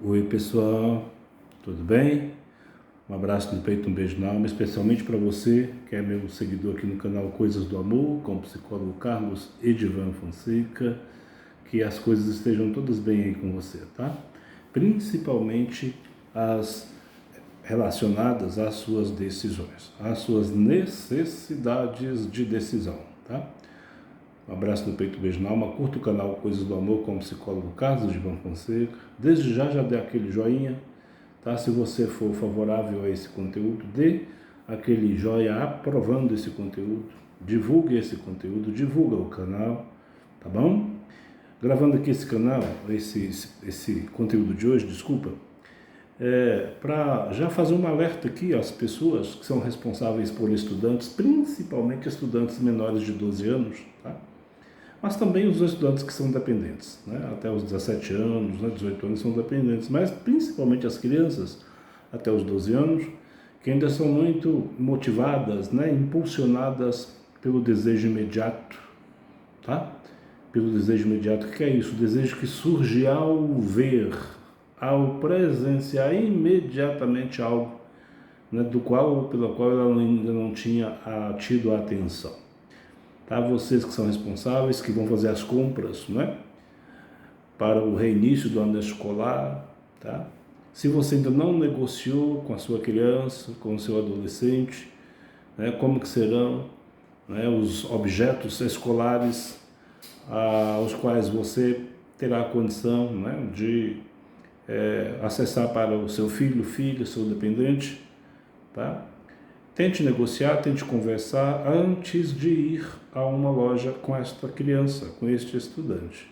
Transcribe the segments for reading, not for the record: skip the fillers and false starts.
Oi pessoal, tudo bem? Um abraço no peito, um beijo na alma, especialmente para você que é meu seguidor aqui no canal Coisas do Amor, com o psicólogo Carlos Edivan Fonseca, que as coisas estejam todas bem aí com você, tá? Principalmente as relacionadas às suas decisões, às suas necessidades de decisão, tá? Um abraço no peito, beijo na alma. Curta o canal Coisas do Amor com o psicólogo Carlos Edivan Fonseca. Desde já dê aquele joinha, tá? Se você for favorável a esse conteúdo, dê aquele joia aprovando esse conteúdo. Divulgue esse conteúdo, divulga o canal, tá bom? Gravando aqui esse canal, esse conteúdo de hoje, desculpa, para já fazer um alerta aqui às pessoas que são responsáveis por estudantes, principalmente estudantes menores de 12 anos, tá? Mas também os estudantes que são dependentes, né? Até os 17 anos, né? 18 anos são dependentes, mas principalmente as crianças até os 12 anos, que ainda são muito motivadas, né? Impulsionadas pelo desejo imediato, tá? Pelo desejo imediato. O que é isso? O desejo que surge ao ver, ao presenciar imediatamente algo, né? Pelo qual ela ainda não tinha tido a atenção. Tá? Vocês que são responsáveis, que vão fazer as compras, né, para o reinício do ano escolar, tá? Se você ainda não negociou com a sua criança, com o seu adolescente, né, como que serão, né, os objetos escolares aos quais você terá a condição, né, de acessar para o seu filho, filha, seu dependente, tá? Tente negociar, tente conversar antes de ir a uma loja com esta criança, com este estudante.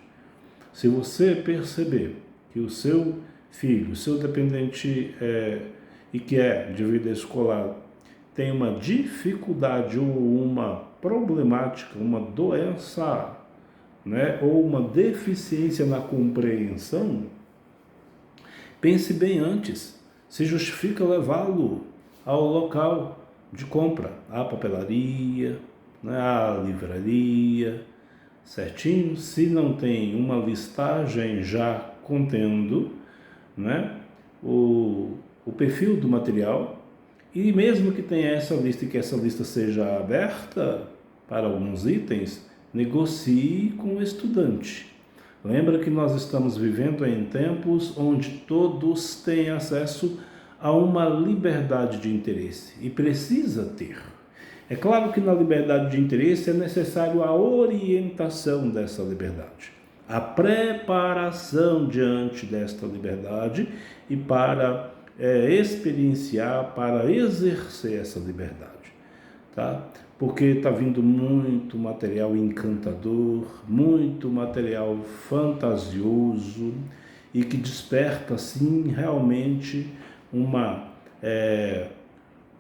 Se você perceber que o seu filho, o seu dependente e que é de vida escolar, tem uma dificuldade ou uma problemática, uma doença, né, ou uma deficiência na compreensão, pense bem antes. Se justifica levá-lo ao local de compra, à papelaria, né, à livraria, certinho. Se não tem uma listagem já contendo, né, o perfil do material, e mesmo que tenha essa lista e que essa lista seja aberta para alguns itens, negocie com o estudante. Lembra que nós estamos vivendo em tempos onde todos têm acesso a uma liberdade de interesse e precisa ter. É claro que na liberdade de interesse é necessário a orientação dessa liberdade, a preparação diante desta liberdade e para experienciar, para exercer essa liberdade, tá? Porque está vindo muito material encantador, muito material fantasioso e que desperta, sim, realmente uma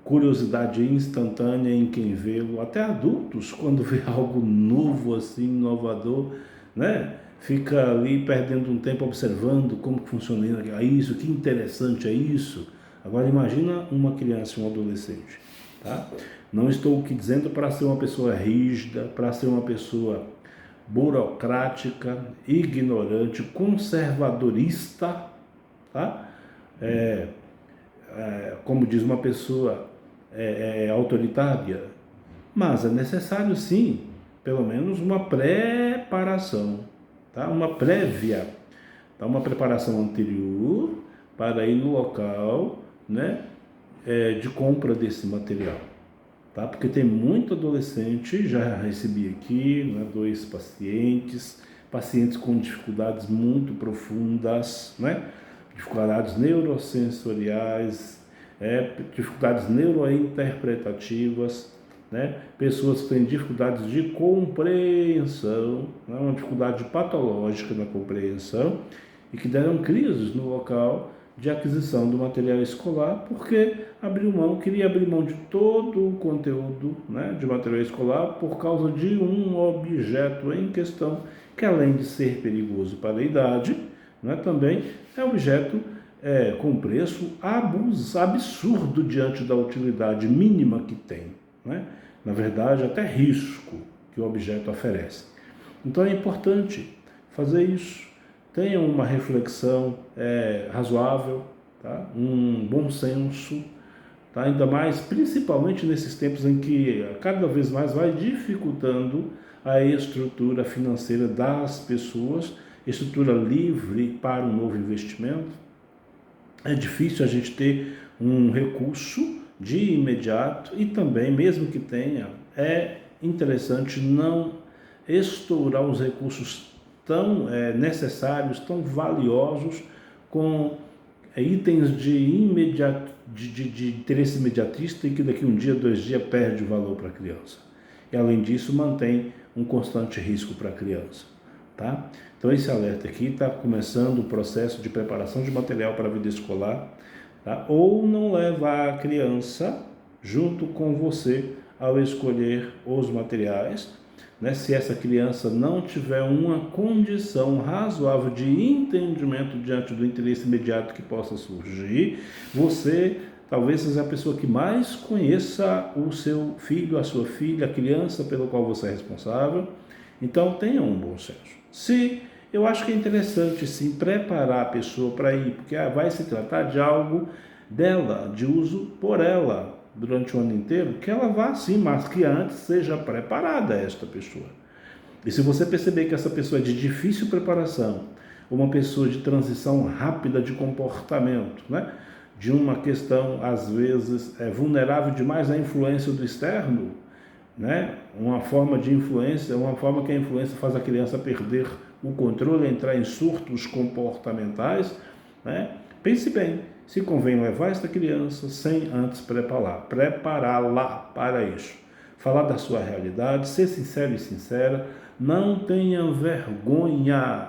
curiosidade instantânea em quem vê-lo. Até adultos, quando vê algo novo, assim, inovador, né? Fica ali perdendo um tempo observando como funciona isso, que interessante é isso. Agora imagina uma criança, um adolescente, tá? Não estou aqui dizendo para ser uma pessoa rígida, para ser uma pessoa burocrática, ignorante, conservadorista, tá? Como diz uma pessoa autoritária, mas é necessário sim, pelo menos uma preparação, tá? Uma prévia, tá? Uma preparação anterior para ir no local, né, de compra desse material, tá? Porque tem muito adolescente, já recebi aqui, né, 2 pacientes com dificuldades muito profundas, né? Dificuldades neurosensoriais, dificuldades neurointerpretativas, né? Pessoas que têm dificuldades de compreensão, né? Uma dificuldade patológica na compreensão e que deram crises no local de aquisição do material escolar, porque queria abrir mão de todo o conteúdo, né, de material escolar por causa de um objeto em questão que, além de ser perigoso para a idade, né, também é objeto com preço absurdo diante da utilidade mínima que tem, né? Na verdade, até risco que o objeto oferece. Então é importante fazer isso, tenham uma reflexão razoável, tá? Um bom senso, tá? Ainda mais, principalmente nesses tempos em que cada vez mais vai dificultando a estrutura financeira das pessoas, estrutura livre para um novo investimento. É difícil a gente ter um recurso de imediato e também, mesmo que tenha, é interessante não estourar os recursos tão necessários, tão valiosos com itens de interesse imediatista e que daqui um dia, 2 dias perde o valor para a criança. E além disso, mantém um constante risco para a criança. Tá? Então esse alerta aqui está começando o processo de preparação de material para a vida escolar, tá? Ou não levar a criança junto com você ao escolher os materiais, né? Se essa criança não tiver uma condição razoável de entendimento diante do interesse imediato que possa surgir, você talvez seja a pessoa que mais conheça o seu filho, a sua filha, a criança pelo qual você é responsável. Então tenha um bom senso. Se eu acho que é interessante sim preparar a pessoa para ir, porque vai se tratar de algo dela, de uso por ela durante o ano inteiro, que ela vá sim, mas que antes seja preparada esta pessoa. E se você perceber que essa pessoa é de difícil preparação, uma pessoa de transição rápida de comportamento, né? De uma questão às vezes vulnerável demais à influência do externo, né? Uma forma de influência, uma forma que a influência faz a criança perder o controle, entrar em surtos comportamentais, né? Pense bem, se convém levar esta criança sem antes prepará-la para isso. Falar da sua realidade, ser sincero e sincera, não tenha vergonha,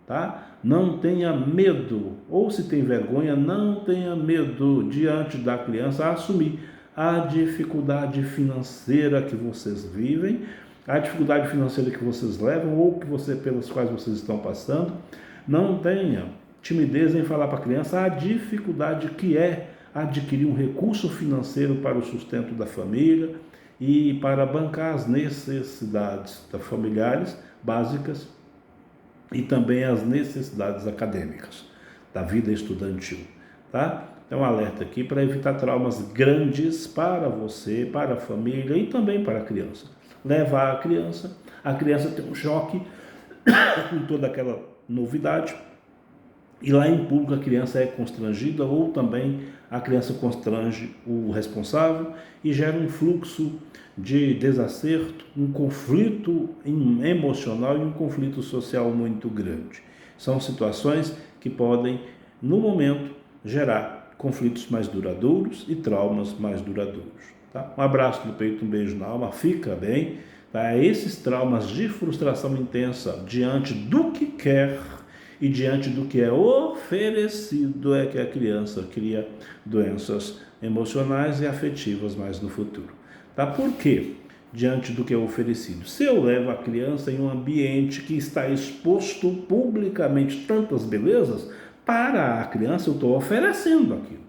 tá? Não tenha medo, ou se tem vergonha, não tenha medo diante da criança a assumir a dificuldade financeira que vocês vivem, a dificuldade financeira que vocês levam ou pelas quais vocês estão passando. Não tenha timidez em falar para a criança a dificuldade que é adquirir um recurso financeiro para o sustento da família e para bancar as necessidades familiares básicas e também as necessidades acadêmicas da vida estudantil, tá? Então, alerta aqui para evitar traumas grandes para você, para a família e também para a criança. Levar a criança tem um choque com toda aquela novidade e lá em público a criança é constrangida ou também a criança constrange o responsável e gera um fluxo de desacerto, um conflito emocional e um conflito social muito grande. São situações que podem, no momento, gerar conflitos mais duradouros e traumas mais duradouros. Tá? Um abraço no peito, um beijo na alma, fica bem. Tá? Esses traumas de frustração intensa diante do que quer e diante do que é oferecido é que a criança cria doenças emocionais e afetivas mais no futuro. Tá? Por quê? Diante do que é oferecido. Se eu levo a criança em um ambiente que está exposto publicamente tantas belezas, para a criança eu estou oferecendo aquilo.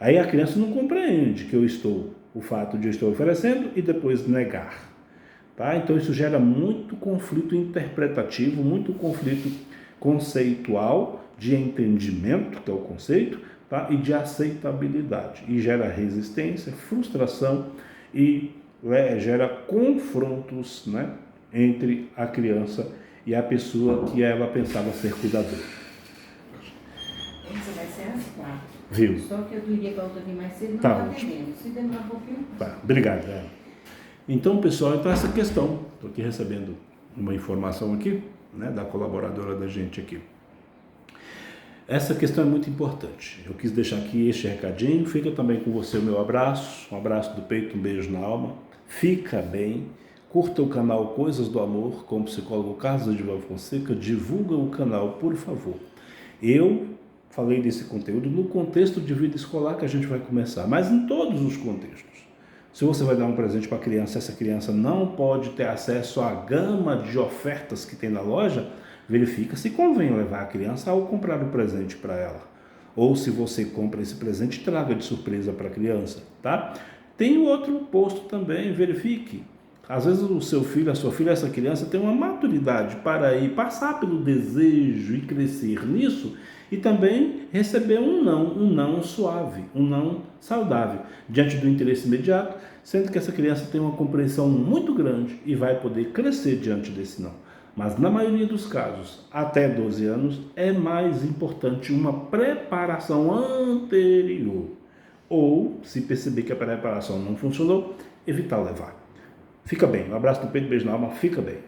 Aí a criança não compreende que o fato de eu estar oferecendo e depois negar. Tá? Então isso gera muito conflito interpretativo, muito conflito conceitual, de entendimento, que é o conceito, tá? E de aceitabilidade. E gera resistência, frustração e gera confrontos, né, entre a criança e a pessoa que ela pensava ser cuidadora. Essa vai ser às 4. Viu? Só que eu queria que a outra vir mais cedo, não Tá está devendo. Se demorar um pouquinho... Tá, obrigado. Então, pessoal, então essa questão, estou aqui recebendo uma informação aqui, né, da colaboradora da gente aqui. Essa questão é muito importante. Eu quis deixar aqui este recadinho. Fica também com você o meu abraço, um abraço do peito, um beijo na alma. Fica bem. Curta o canal Coisas do Amor com o psicólogo Carlos Edivaldo Fonseca. Divulga o canal, por favor. Eu falei desse conteúdo no contexto de vida escolar que a gente vai começar, mas em todos os contextos. Se você vai dar um presente para a criança, essa criança não pode ter acesso à gama de ofertas que tem na loja, verifica se convém levar a criança ao comprar o presente para ela. Ou se você compra esse presente, traga de surpresa para a criança, tá? Tem o outro posto também, verifique Às vezes o seu filho, a sua filha, essa criança tem uma maturidade para ir passar pelo desejo e crescer nisso e também receber um não suave, um não saudável, diante do interesse imediato, sendo que essa criança tem uma compreensão muito grande e vai poder crescer diante desse não. Mas na maioria dos casos, até 12 anos, é mais importante uma preparação anterior. Ou, se perceber que a preparação não funcionou, evitar levar. Fica bem. Um abraço no peito, beijo na alma, fica bem.